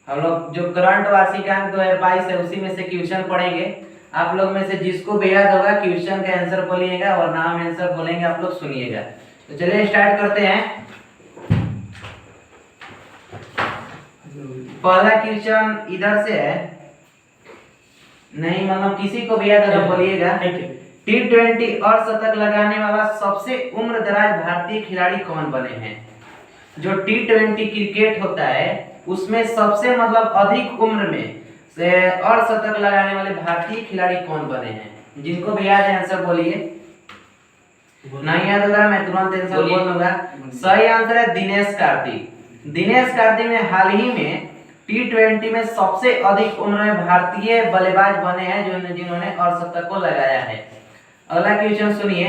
हम लोग जो करंट वार्षिकांक 2022 है उसी में से क्वेश्चन पढ़ेंगे। आप लोग में से जिसको भी याद होगा क्वेश्चन का आंसर बोलिएगा और नाम आंसर बोलेंगे, आप लोग सुनिएगा। तो चलिए स्टार्ट करते हैं। पहला क्वेश्चन इधर से है, नहीं मतलब किसी को भी याद होगा बोलिएगा। T20 और शतक लगाने वाला सबसे उम्र दराज भारतीय खिलाड़ी कौन बने हैं? जो T20 क्रिकेट होता है उसमें सबसे मतलब अधिक उम्र में से और शतक लगाने वाले भारतीय खिलाड़ी कौन बने हैं? जिनको भी याद है आंसर बोलिए। नहीं याद होगा मैं तुरंत आंसर बोल दूंगा। सही आंसर है दिनेश कार्तिक। दिनेश कार्तिक ने हाल ही में T20 में सबसे अधिक उम्र में भारतीय बल्लेबाज बने हैं जिन्होंने अर्धशतक को लगाया है। अगला क्वेश्चन सुनिए।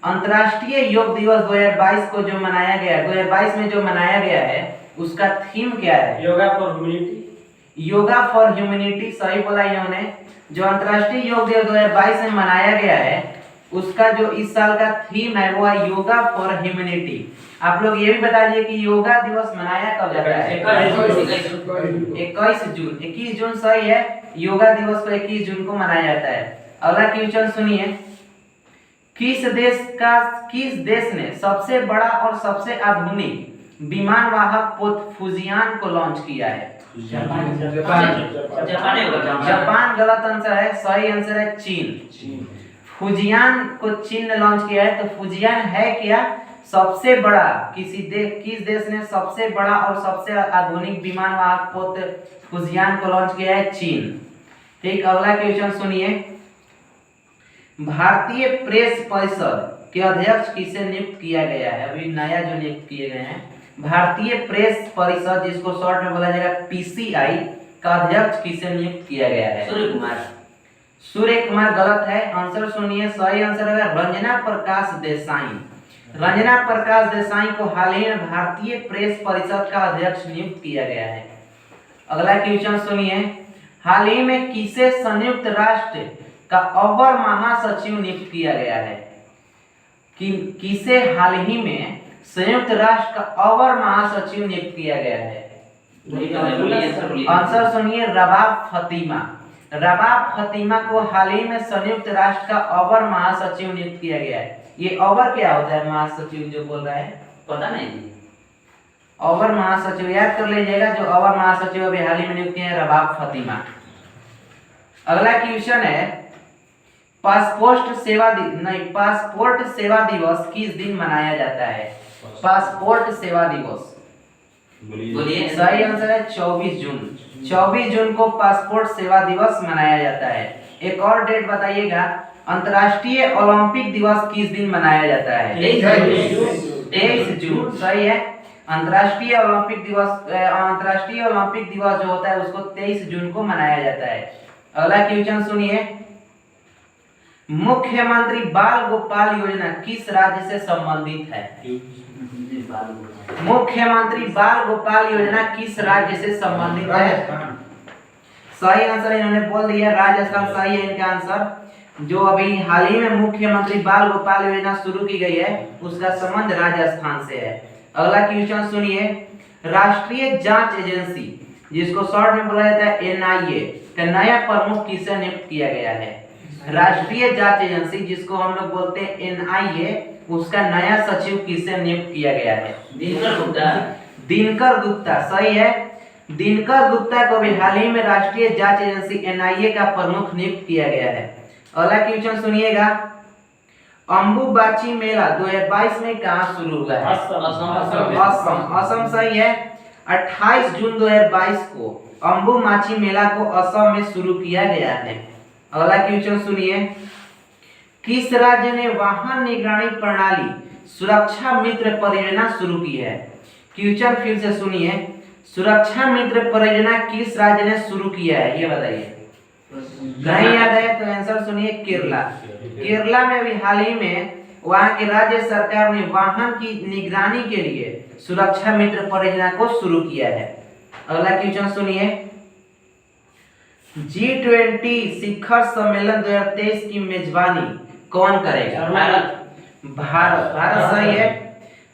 अंतर्राष्ट्रीय योग दिवस 2022 को जो मनाया गया 2022 में जो मनाया गया है उसका थीम क्या है? Yoga for humanity. Yoga for humanity सही बोला इन्होंने। जो अंतर्राष्ट्रीय योग दिवस 2022 में मनाया गया है उसका जो इस साल का थीम है वो है योगा फॉर ह्यूमैनिटी। आप लोग ये भी बता दीजिए कि योगा दिवस मनाया कब जाता है? 21 जून सही है। योगा दिवस को 21 जून को मनाया जाता है। अगला क्वेश्चन सुनिए। किस देश ने सबसे बड़ा और सबसे आधुनिक विमान वाहक पोत फुजियान को लॉन्च किया है? जापान गलत आंसर है। सही आंसर है चीन। फुजियान को चीन ने लॉन्च किया है। तो फुजियान है क्या? सबसे बड़ा किस देश ने सबसे बड़ा और सबसे आधुनिक विमान वाहक पोत फुजियान को लॉन्च किया है? चीन। ठीक, अगला क्वेश्चन सुनिए। भारतीय प्रेस परिषद के अध्यक्ष किसे नियुक्त किया गया है? अभी नया जो नियुक्त किए गए हैं भारतीय प्रेस परिषद, जिसको शॉर्ट में बोला जाएगा PCI, का अध्यक्ष किसे नियुक्त किया गया है? सूर्य कुमार गलत है। आंसर सुनिए। सही आंसर है रंजना प्रकाश देसाई। रंजना प्रकाश देसाई को हाल ही में भारतीय प्रेस परिषद का अध्यक्ष नियुक्त किया गया है। अगला क्वेश्चन सुनिए। हाल ही में किसे संयुक्त राष्ट्र का अवर महासचिव नियुक्त किया गया है? किसे हाल ही में संयुक्त राष्ट्र का अवर महासचिव नियुक्त किया गया है? आंसर सुनिए रबाब फतीमा। रबाब फतीमा को हाल ही में संयुक्त राष्ट्र का अवर महासचिव नियुक्त किया गया है। ये अवर क्या होता है? महासचिव जो बोल रहा है पता नहीं। अवर महासचिव याद कर लीजिएगा। जो अवर महासचिव अभी हाल ही में नियुक्त किए हैं रबाब फतीमा। अगला क्वेश्चन है पासपोर्ट सेवा दिवस किस दिन मनाया जाता है? पासपोर्ट सेवा दिवस बोलिए। सही आंसर है 24 जून। 24 जून को पासपोर्ट सेवा दिवस मनाया जाता है। एक और डेट बताइएगा। अंतर्राष्ट्रीय ओलंपिक दिवस किस दिन मनाया जाता है? 23 जून सही है। अंतर्राष्ट्रीय ओलंपिक दिवस जो होता है उसको 23 जून को मनाया जाता है। अगला क्वेश्चन सुनिए। मुख्यमंत्री बाल गोपाल योजना किस राज्य से संबंधित है? मुख्यमंत्री बाल गोपाल योजना किस राज्य से संबंधित है? सही आंसर इन्होंने बोल दिया राजस्थान। सही है इनका आंसर। जो अभी हाल ही में मुख्यमंत्री बाल गोपाल योजना शुरू की गई है उसका संबंध राजस्थान से है। अगला क्वेश्चन सुनिए। राष्ट्रीय जांच एजेंसी, जिसको शॉर्ट में बोला जाता है NIA, का नया प्रमुख किसे नियुक्त किया गया है? राष्ट्रीय जांच एजेंसी, जिसको हम लोग बोलते हैं NIA, उसका नया सचिव किसे नियुक्त किया गया है? दिनकर गुप्ता सही है। दिनकर गुप्ता को भी हाल ही में राष्ट्रीय जांच एजेंसी NIA का प्रमुख नियुक्त किया गया है। अगला क्वेश्चन सुनिएगा। अंबुबाची मेला 2022 में कहां शुरू हुआ है? असम सही है। 28 जून 2022 को अंबुबाची मेला को असम में शुरू किया गया है। अगला क्वेश्चन सुनिए। किस राज्य ने वाहन निगरानी प्रणाली सुरक्षा मित्र परियोजना शुरू की है? क्वेश्चन फिर से सुनिए। सुरक्षा मित्र परियोजना किस राज्य ने शुरू किया है ये बताइए। नहीं याद है तो आंसर सुनिए केरला। केरला में भी हाल ही में वहां की राज्य सरकार ने वाहन की निगरानी के लिए सुरक्षा मित्र परियोजना को शुरू किया है। अगला क्वेश्चन सुनिए। G20 शिखर सम्मेलन 2023 की मेजबानी कौन करेगा? भारत सही है।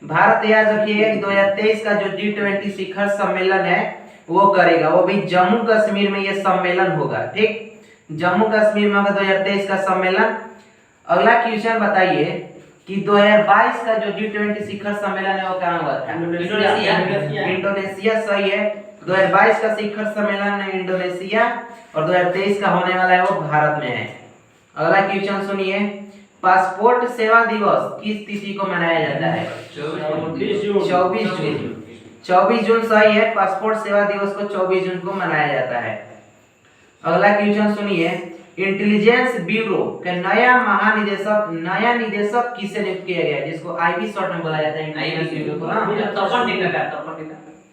भारत याद रखिएगा कि 2023 का जो G20 शिखर सम्मेलन है वो करेगा, वो भी जम्मू कश्मीर में ये सम्मेलन होगा। ठीक, जम्मू कश्मीर में होगा 2023 का सम्मेलन। अगला क्वेश्चन बताइए कि 2022 का जो G20 शिखर सम्मेलन है वो कहाँ हुआ था? इंडोनेशिया। सही है, 2022 का शिखर सम्मेलन इंडोनेशिया और 2023 का होने वाला है वो भारत में है। अगला क्वेश्चन सुनिए, पासपोर्ट सेवा दिवस किस तिथि को मनाया जाता है? 24 जून। 24 जून सही है, पासपोर्ट सेवा दिवस को 24 जून को मनाया जाता है। अगला क्वेश्चन सुनिए, इंटेलिजेंस ब्यूरो का नया निदेशक किसे नियुक्त किया गया है? जिसको आईबी शॉर्ट में बोला जाता है, इंटेलिजेंस ब्यूरो को ना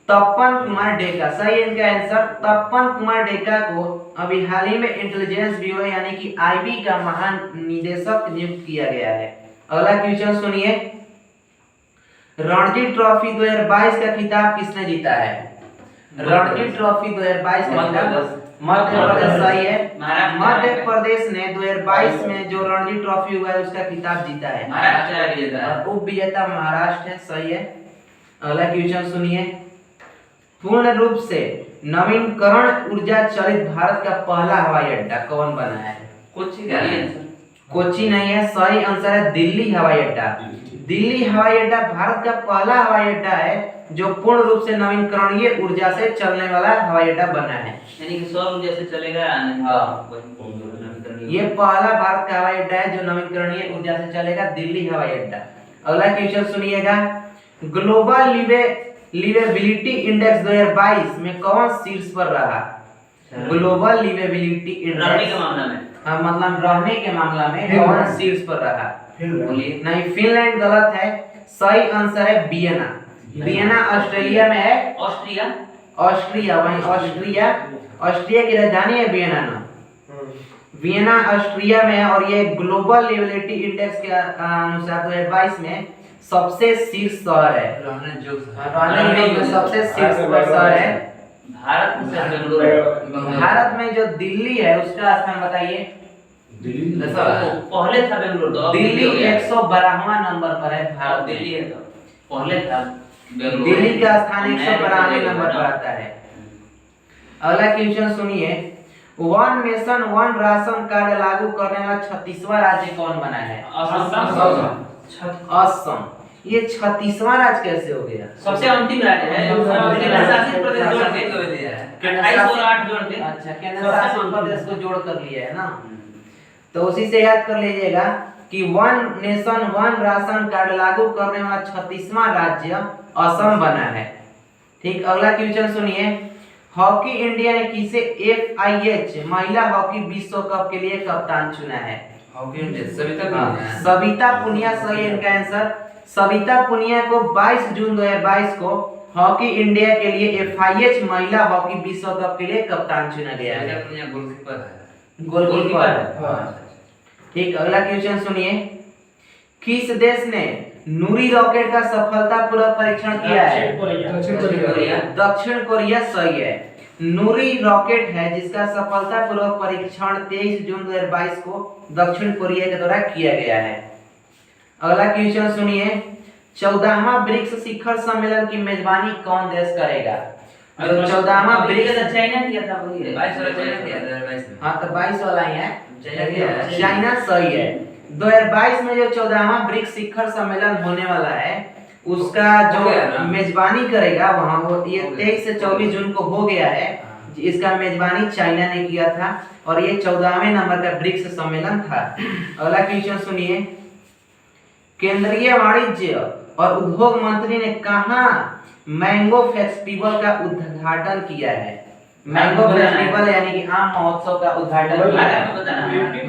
तपन कुमार डेका। सही है इनका आंसर, तपन कुमार डेका को अभी हाल ही में इंटेलिजेंस ब्यूरो यानी कि आईबी का महानिदेशक नियुक्त किया गया है। अगला क्वेश्चन सुनिए, रणजी ट्रॉफी 2022 का खिताब किसने जीता है? रणजी ट्रॉफी 2022 का खिताब मध्य प्रदेश। सही है, मध्य प्रदेश ने 2022 में जो रणजी ट्रॉफी हुआ है उसका खिताब जीता है। महाराष्ट्र उप विजेता महाराष्ट्र है। सही है। अगला क्वेश्चन सुनिए, पूर्ण रूप से नवीकरण ऊर्जा चलित भारत का पहला हवाई अड्डा कौन बना है? कोच्चि नहीं है, सही आंसर है दिल्ली हवाई अड्डा। दिल्ली हवाई अड्डा भारत का पहला हवाई अड्डा है जो पूर्ण रूप से नवीकरणीय ऊर्जा से चलने वाला हवाई अड्डा बना है, यानी कि सौर ऊर्जा से चलेगा। ये पहला भारत का हवाई अड्डा है जो नवीकरणीय ऊर्जा से चलेगा, दिल्ली हवाई अड्डा। अगला क्वेश्चन सुनिएगा, ग्लोबल लिवेबिलिटी इंडेक्स 2022 में कौन शीर्ष पर रहा? ग्लोबल लिवेबिलिटी इंडेक्स के मामला में, हाँ मतलब रहने के मामला में कौन शीर्ष पर रहा? बोलिए। नहीं, फिनलैंड गलत है, सही आंसर है वियना। वियना ऑस्ट्रेलिया में है। ऑस्ट्रिया वहीं ऑस्ट्रिया की राजधानी है वियना ना। वियना ऑस्ट्रिया में है और ये ग्लोबल लिवेबिलिटी इंडेक्स के अनुसार 2022 में सबसे शीर्ष शहर है। रहने में सबसे शीर्ष शहर है भारत में। जो दिल्ली है उसका स्थान बताइए। पहले था बेंगलुरु, दिल्ली 112वां नंबर पर है भारत। दिल्ली है तो पहले था बेंगलुरु। दिल्ली का स्थान 112वें नंबर पर आता है। अगला क्वेश्चन सुनिए, one nation one ration card लागू करने वाला 36वां राज्य कौन बना है? असम। ये 36वां राज्य कैसे हो गया? सबसे अंतिम राज्य है, केंद्रशासित प्रदेश जोड़ के 28 और 8 जोड़ के। अच्छा, केंद्रशासित प्रदेश को जोड़ कर लिया है ना, तो उसी से याद कर लीजिएगा कि one nation one ration card लागू करने वाला 36वां राज्य असम बना है। ठीक, अगला क्वेश्चन सुनिए, हॉकी इंडिया ने किसे FIH महिला हॉकी विश्व कप के लिए कप्तान चुना है? सविता पुनिया। सही है इनका आंसर, सविता पुनिया को 22 जून 2022 को हॉकी इंडिया के लिए FIH महिला हॉकी विश्व कप के लिए कप्तान चुना गया है। गोलकीपर। ठीक, अगला क्वेश्चन सुनिए, किस देश ने नूरी रॉकेट का सफलतापूर्वक परीक्षण किया है? दक्षिण कोरिया। सही है, नूरी रॉकेट है जिसका सफलतापूर्वक परीक्षण 23 जून 2022 को दक्षिण कोरिया के द्वारा किया गया है। अगला क्वेश्चन सुनिए, 14वां ब्रिक्स शिखर सम्मेलन की मेजबानी कौन देश करेगा? 14वां ब्रिक्स चाइना किया था, वही 22 हाँ तो 22 वाला ही है, चाइना। सही है, 2022 में जो 14वां ब्रिक्स शिखर सम्मेलन होने वाला है उसका जो मेजबानी करेगा वहां वो ये 23 से 24 जून को हो गया है। इसका मेजबानी चाइना ने किया था और ये 14वें नंबर का ब्रिक्स सम्मेलन था। अगला क्वेश्चन सुनिए, केंद्रीय वाणिज्य और उद्योग मंत्री ने कहां मैंगो फेस्टिवल का उद्घाटन किया है? मैंगो फेस्टिवल यानी कि आम महोत्सव का उद्घाटन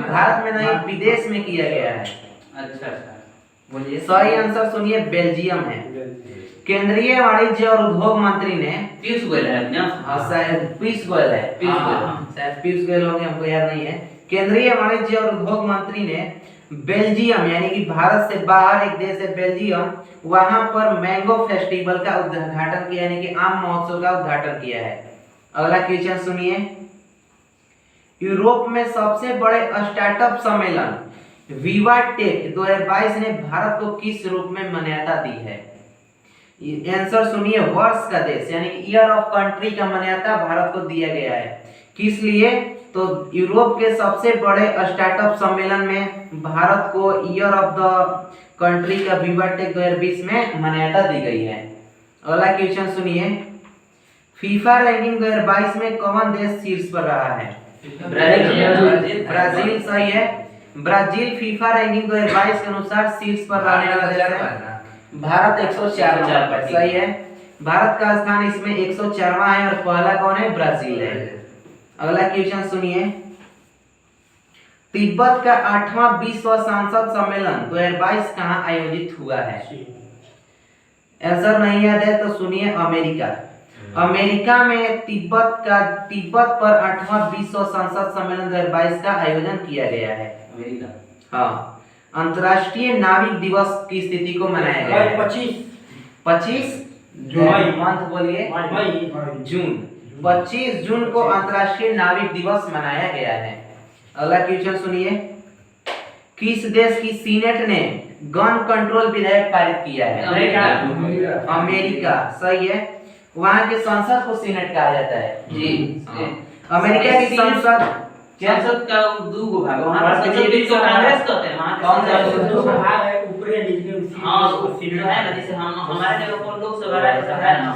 भारत में नहीं विदेश में किया गया है। अच्छा, बोलिए। सही आंसर सुनिए, बेल्जियम है। केंद्रीय वाणिज्य और उद्योग मंत्री ने पीयूष गोयल है, शायद पीयूष गोयल है, शायद पीयूष गोयल होंगे, हमको याद नहीं है। केंद्रीय वाणिज्य और उद्योग मंत्री ने बेल्जियम यानी कि भारत से बाहर एक देश है बेल्जियम, वहां पर मैंगो फेस्टिवल का उद्घाटन किया यानी कि आम महोत्सव का उद्घाटन किया है। अगला क्वेश्चन सुनिए, यूरोप में सबसे बड़े स्टार्टअप सम्मेलन विवा टेक 2022 ने भारत को किस रूप में मान्यता दी है? आंसर सुनिए, वर्ष का देश यानी ईयर ऑफ कंट्री का मान्यता भारत को दिया गया है। किस लिए? तो यूरोप के सबसे बड़े स्टार्टअप सम्मेलन में भारत को ईयर ऑफ द कंट्री का विवा टेक 2020 में मान्यता दी गई है। अगला क्वेश्चन सुनिए, फीफा रैंकिंग 2022 में कौन देश शीर्ष पर रहा है? ब्राजील सही है। ब्राजील फीफा रैंकिंग 2022 के अनुसार शीर्ष पर रहने वाला देश है। भारत 104 नंबर पर सही है। भारत का स्थान इसमें 104वां है और पहला कौन है? ब्राजील है। अगला क्वेश्चन सुनिए, तिब्बत का 8वां विश्व सांसद सम्मेलन 2022 कहां आयोजित हुआ है? आंसर नहीं याद है तो सुनिए, अमेरिका। अमेरिका में तिब्बत पर 8वां विश्व संसद सम्मेलन 2022 का आयोजन किया गया है। अमेरिका। हाँ, अंतर्राष्ट्रीय नाविक दिवस की स्थिति को मनाया गया है 25 जून। मंथ बोलिए, जून। 25 जून को अंतर्राष्ट्रीय नाविक दिवस मनाया गया है। अगला क्वेश्चन सुनिए, किस देश की सीनेट ने गन कंट्रोल विधेयक पारित किया है? अमेरिका सही है। वहां के संसद को सीनेट कहा जाता है जी। अमेरिका की संसद का दो गो भाग, वहां पर संसद को कांग्रेस कहते हैं, वहां कौन सा दो भाग है ऊपरी नीचे। हां, वो सीनेट है ना, जैसे हम हमारे जगह पर लोकसभा राज्यसभा है ना,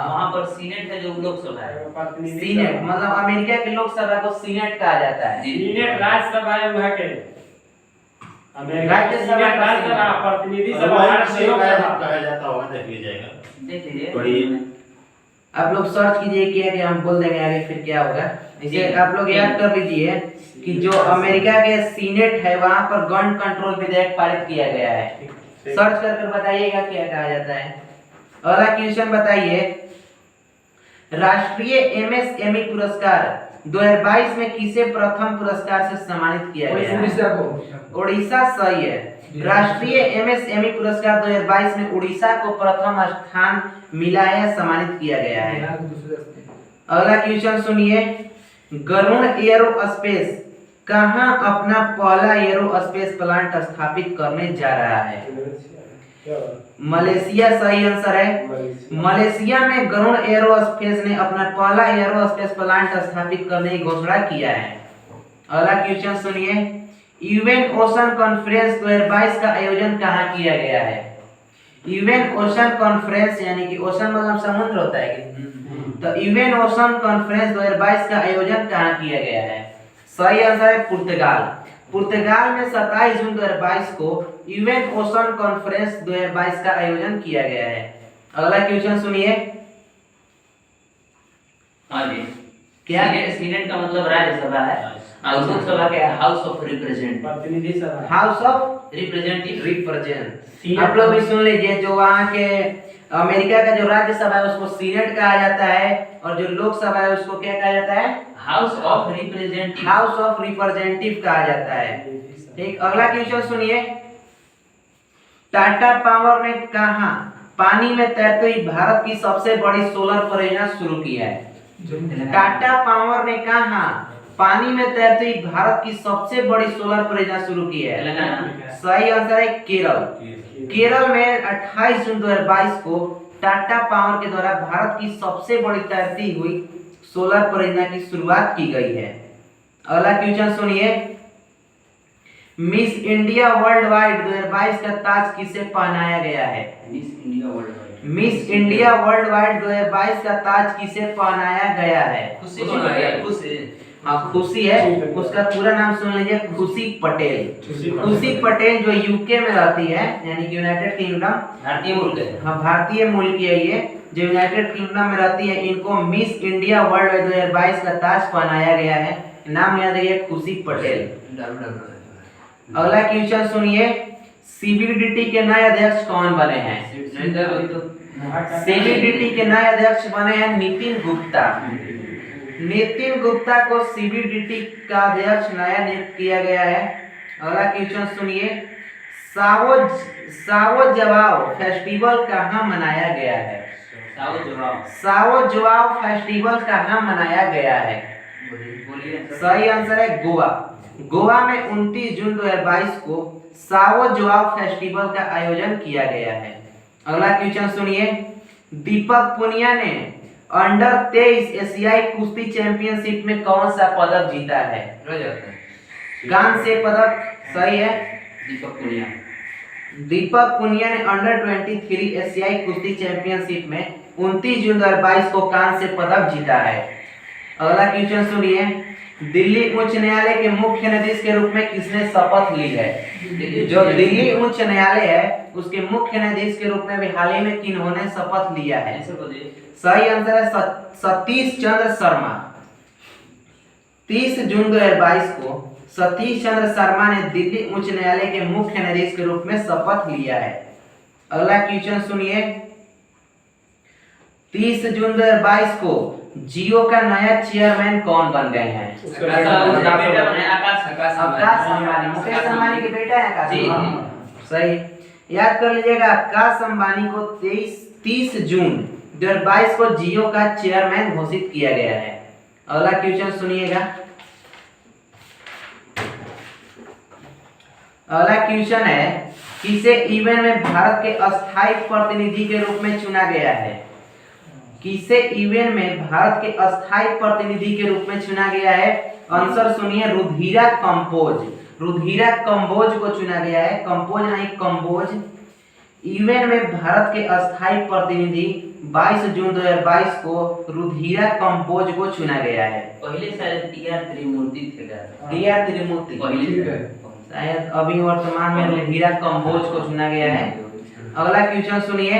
वहां पर सीनेट है जो लोकसभा है। सीनेट मतलब अमेरिका की लोकसभा को सीनेट कहा जाता है। सीनेट राज्यसभा है वहां के, राज्यसभा राज्यसभा प्रतिनिधि सभा कहा जाता होगा, देख लीजिएगा। देख लीजिए, आप लोग सर्च कीजिए क्या कि हम बोल देंगे आगे फिर क्या होगा। इसे आप लोग याद कर लीजिए कि जो अमेरिका के सीनेट है वहां पर गन कंट्रोल विधेयक पारित किया गया है। सर्च करके बताइएगा क्या कहा जाता है। अगला क्वेश्चन बताइए, राष्ट्रीय एमएसएमई पुरस्कार 2022 में किसे प्रथम पुरस्कार से सम्मानित किया गया है? ओडिशा सही है। राष्ट्रीय एमएसएमई पुरस्कार 2022 में उड़ीसा को प्रथम स्थान मिला है, सम्मानित किया गया है। अगला क्वेश्चन सुनिए, गरुड़ एरोस्पेस कहां अपना पहला एरोस्पेस प्लांट स्थापित करने जा रहा है? मलेशिया सही आंसर है। मलेशिया में गरुड़ एरोस्पेस ने अपना पहला एरोस्पेस प्लांट स्थापित करने की घोषणा किया है। अगला क्वेश्चन सुनिए, यूएन ओशन कॉन्फ्रेंस 2022 का आयोजन कहां किया गया है? यूएन ओशन कॉन्फ्रेंस यानी कि ओशन मतलब समुद्र होता है कि, तो यूएन ओशन कॉन्फ्रेंस 2022 का आयोजन कहां किया गया है? सही आंसर है पुर्तगाल। पुर्तगाल में 27 जून 2022 को यूएन ओशन कॉन्फ्रेंस 2022 का आयोजन किया गया है। अगला क्वेश्चन सुनिए, हां जी, क्या सीनेट का मतलब राज्यसभा है और लोकसभा के हाउस ऑफ रिप्रेजेंटेटिव, प्रतिनिधि सभा, हाउस ऑफ रिप्रेजेंटेटिव। आप लोग भी सुन लीजिए, जो वहाँ के अमेरिका का जो राज्यसभा है उसको सीनेट कहा जाता है और जो लोकसभा है उसको क्या कहा जाता है? House of representative. House of representative कहा जाता है। ठीक, अगला क्वेश्चन सुनिए, टाटा पावर ने कहा पानी में तैरती हुई भारत की सबसे बड़ी सोलर परियोजना शुरू की है? टाटा पावर ने कहा पानी में तैरती हुई भारत की सबसे बड़ी सोलर परियोजना शुरू की है? सही आंसर है केरल। केरल में 28 जून 2022 को टाटा पावर के द्वारा भारत की सबसे बड़ी तैरती हुई सोलर परियोजना की शुरुआत की गई है। अगला क्वेश्चन सुनिए, मिस इंडिया वर्ल्ड वाइड 2022 का ताज किसे पहनाया गया है? मिस इंडिया वर्ल्ड वाइड 2022 का ताज किसे पहनाया गया है? खुशी को ना यार, खुशी। हाँ, खुशी है। उसका पूरा नाम सुन लीजिए, खुशी पटेल। खुशी पटेल जो यूके में रहती है यानी कि यूनाइटेड किंगडम, भारतीय मुल्क है। हाँ, भारतीय मूल की है ये, जो यूनाइटेड किंगडम में रहती है। इनको मिस इंडिया वर्ल्ड 2022 का ताज पहनाया गया है। नाम याद रखिए, खुशी पटेल। अगला क्वेश्चन सुनिए, सीबीडीटी के नए अध्यक्ष कौन बने हैं? सीबीडीटी के नए अध्यक्ष बने हैं नितिन गुप्ता। नितिन गुप्ता को सीबीडीटी का अध्यक्ष नया नियुक्त किया गया है। अगला क्वेश्चन सुनिए, सावो जवाब फेस्टिवल कहाँ मनाया गया है? सावो जवाब फेस्टिवल कहाँ मनाया गया है? सही आंसर है गोवा। गोवा में 29 जून 2022 को सावो जवाब फेस्टिवल का आयोजन किया गया है। अगला क्वेश्चन सुनिए, दीपक पुनिया ने अंडर 23 एशियाई कुश्ती चैंपियनशिप में कौन सा पदक जीता है? कांस्य पदक। सही है। दीपक पुनिया ने अंडर 23 एशियाई कुश्ती चैंपियनशिप में 29 जून 2022 को कांस्य पदक जीता है। अगला क्वेश्चन सुनिए, दिल्ली उच्च न्यायालय के मुख्य न्यायाधीश के रूप में किसने शपथ ली है? जो दिल्ली उच्च न्यायालय है उसके मुख्य न्यायाधीश के रूप में भी हाल ही में किन्होंने शपथ लिया है? सही आंसर है सतीश चंद्र शर्मा। 30 जून 2022 को सतीश चंद्र शर्मा ने दिल्ली उच्च न्यायालय के मुख्य न्यायाधीश के रूप में शपथ लिया है। अगला क्वेश्चन सुनिए, 30 जून 2022 को जियो का नया चेयरमैन कौन बन गए हैं? आकाश अंबानी। मुकेश अंबानी के बेटा है आकाश। सही। याद कर लीजिएगा, आकाश अंबानी को 30 जून 2022 को जियो का चेयरमैन घोषित किया गया है। अगला क्वेश्चन सुनिएगा, अगला क्वेश्चन है, किसे इवेंट में भारत के अस्थायी प्रतिनिधि के रूप में चुना गया है? किसे इवेंट में भारत के अस्थायी प्रतिनिधि के रूप में चुना गया है? आंसर सुनिए, रुधिरा कंबोज। रुधिरा कंबोज को चुना गया है, कंबोज नहीं कंबोज। इवेंट में भारत के अस्थायी प्रतिनिधि 22 जून 2022 को रुधिरा कंबोज को चुना गया है। पहले शायद टीआर त्रिमूर्ति थे। टीआर त्रिमूर्ति पहले शायद, अभी वर्तमान में रुधिरा कंबोज को चुना गया है। अगला क्वेश्चन सुनिए,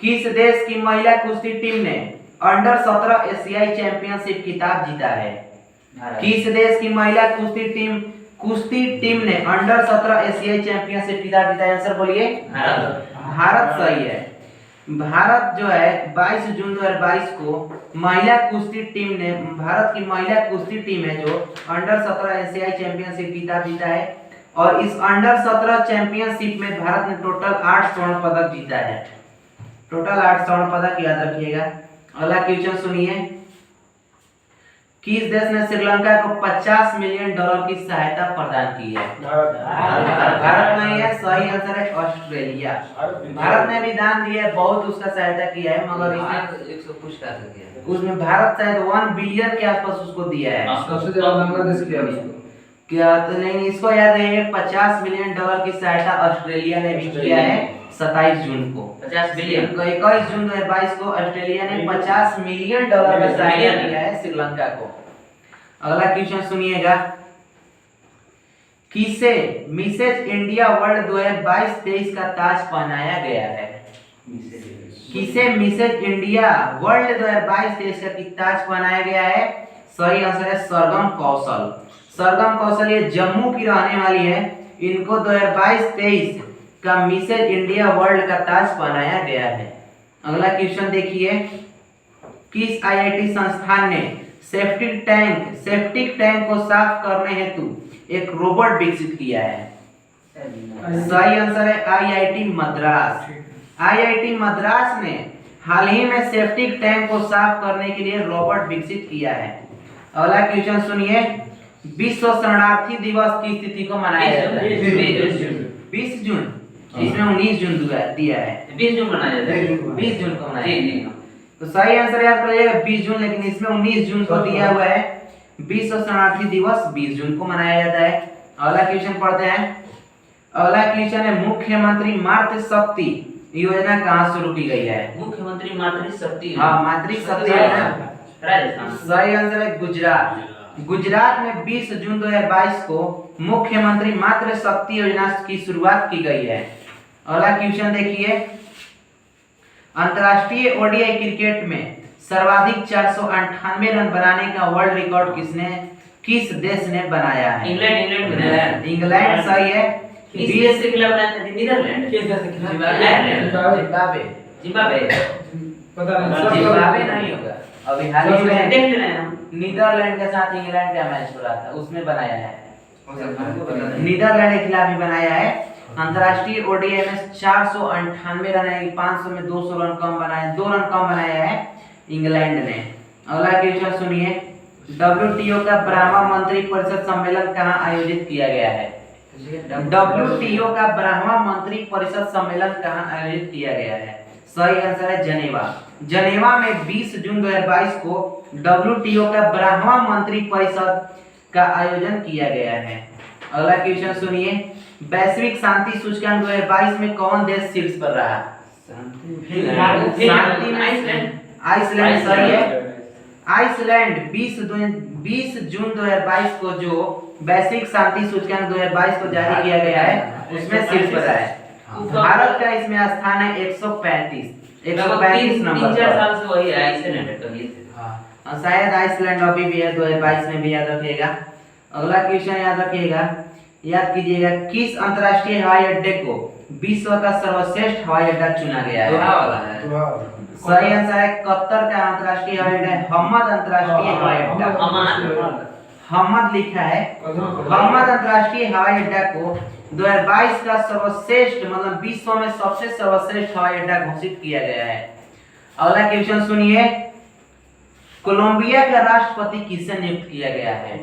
किस देश की महिला कुश्ती टीम ने अंडर 17 एशियाई चैंपियनशिप खिताब जीता है? किस देश की महिला कुश्ती टीम ने अंडर 17 एशियाई चैंपियनशिप खिताब जीता है? आंसर बोलिए। भारत सही है। भारत जो है 22 जून 2022 को महिला कुश्ती टीम ने, भारत की महिला कुश्ती टीम है जो अंडर 17 एशियाई चैंपियनशिप खिताब जीता है। और इस अंडर 17 चैंपियनशिप में भारत ने टोटल 8 स्वर्ण पदक जीता है। टोटल 8 स्वर्ण पदक, याद रखिएगा। अगला क्वेश्चन सुनिए, किस देश ने श्रीलंका को $50 मिलियन की सहायता प्रदान की है? भारत नहीं है। सही आंसर है ऑस्ट्रेलिया। भारत ने भी दान दिया है, बहुत उसका सहायता किया है, मगर इसने 100 कुछ का दिया, उसमें भारत शायद 1 बिलियन के आसपास उसको दिया है। सबसे ज्यादा बांग्लादेश किया क्या तो नहीं, इसको याद रखिए, $50 मिलियन की सहायता ऑस्ट्रेलिया ने भी किया है 27 जून को। 50 बिलियन 21 जून 2022 को ऑस्ट्रेलिया ने $50 मिलियन का सहायता दिया है श्रीलंका को। अगला क्वेश्चन सुनिएगा, किसे मिसेज इंडिया वर्ल्ड 2022-23 का ताज पहनाया गया है? किसे मिसेज इंडिया वर्ल्ड 2022-23 का ताज पहनाया गया है? सही आंसर है सरगम कौशल। सरगम कौशल ये जम्मू की रहने वाली है, इनको 2022-23 का मिसेज इंडिया वर्ल्ड का ताज पहनाया गया है। अगला क्वेश्चन देखिए, किस आईआईटी संस्थान ने सेप्टिक टैंक को साफ करने हेतु एक रोबोट विकसित किया है? सही आंसर है आईआईटी मद्रास। आईआईटी मद्रास ने हाल ही में सेप्टिक टैंक को साफ करने के लिए रोबोट विकसित किया है। अगला क्वेश्चन सुनिए, विश्व शरणार्थी दिवस की तिथि को मनाया जाता है? 20 जून। इसमें 19 जून दिया है। 20 जून मनाया जाता है। 20 जून को मनाया। तो सही आंसर याद करिएगा 20 जून, लेकिन इसमें 19 जून को दिया हुआ है। विश्व शरणार्थी दिवस 20 जून को मनाया जाता है। अगला क्वेश्चन पढ़ते हैं। अगला क्वेश्चन है, मुख्यमंत्री मातृ शक्ति योजना कहाँ शुरू की गई है? मुख्यमंत्री मातृ शक्ति, हाँ मातृ शक्ति योजना राजस्थान। सही आंसर है गुजरात। गुजरात में 20 जून 2022 को मुख्यमंत्री मातृ शक्ति योजना की शुरुआत की गई है। अगला क्वेश्चन देखिए, अंतरराष्ट्रीय ओडीआई क्रिकेट में सर्वाधिक 498 रन बनाने का वर्ल्ड रिकॉर्ड किस देश ने बनाया है? इंग्लैंड। इंग्लैंड सही है। किस देश से खिलाफ बनाया था? नीदरलैंड। किस देश से खिलाफ? जिम्बाब्वे पता नहीं, जिम्बाब्वे नहीं होगा। अभी हाल ही में देख ले रहे हैं हम। नीदरलैंड के साथ इंग्लैंड का मैच हो रहा था, उसमें बनाया है। नीदरलैंड के खिलाफ भी बनाया है। अंतरराष्ट्रीय ओडीआई में 498 रन है, 500 में 200 रन कम बनाया, 2 रन कम बनाया है इंग्लैंड ने। अगला क्वेश्चन सुनिए, डब्ल्यूटीओ का ब्रह्मा मंत्री परिषद सम्मेलन कहाँ आयोजित किया गया है? डब्ल्यूटीओ का ब्रह्मा मंत्री परिषद सम्मेलन कहाँ आयोजित किया गया है? सही आंसर है जनेवा। जनेवा में 20 जून 2022 को WTO का 12वां मंत्री परिषद का आयोजन किया गया है। अगला क्वेश्चन सुनिए, वैश्विक शांति सूचकांक 2022 में कौन देश शीर्ष पर रहा? शांति में आइसलैंड सही है। आइसलैंड 20 जून 2022 को जो वैश्विक शांति सूचकांक 2022 को जारी किया गया है उसमें शीर्ष पर है। भारत का इसमें स्थान है 135 नंबर 3-4 पर। साल से वही है आइसलैंड है तो ये हाँ, शायद आइसलैंड अभी भी है 2022 में भी, याद रखिएगा। अगला क्वेश्चन याद रखिएगा, याद कीजिएगा, किस अंतर्राष्ट्रीय हवाई अड्डे को विश्व का सर्वश्रेष्ठ हवाई अड्डा चुना गया है? सही आंसर है कतर का अंतर्राष्ट्रीय हवाई अड्डा हम्मद अंतर्राष्ट्रीय हवाई अड्डा। हम्मद लिखा है। हम्मद अंतर्राष्ट्रीय हवाई अड्डा को 2022 का सर्वश्रेष्ठ मतलब विश्व में सबसे सर्वश्रेष्ठ हवाई अड्डा घोषित किया गया है। अगला क्वेश्चन सुनिए, कोलंबिया का राष्ट्रपति किसे नियुक्त किया गया है?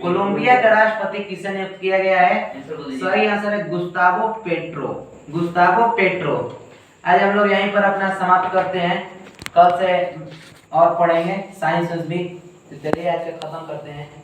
कोलंबिया का राष्ट्रपति किसे नियुक्त किया गया है? सही आंसर है गुस्तावो पेट्रो। Gustavo petro. आज हम लोग यहीं पर अपना समाप्त करते हैं, कल से और पढ़ेंगे साइंस भी। तो चलिए आज के खत्म करते हैं।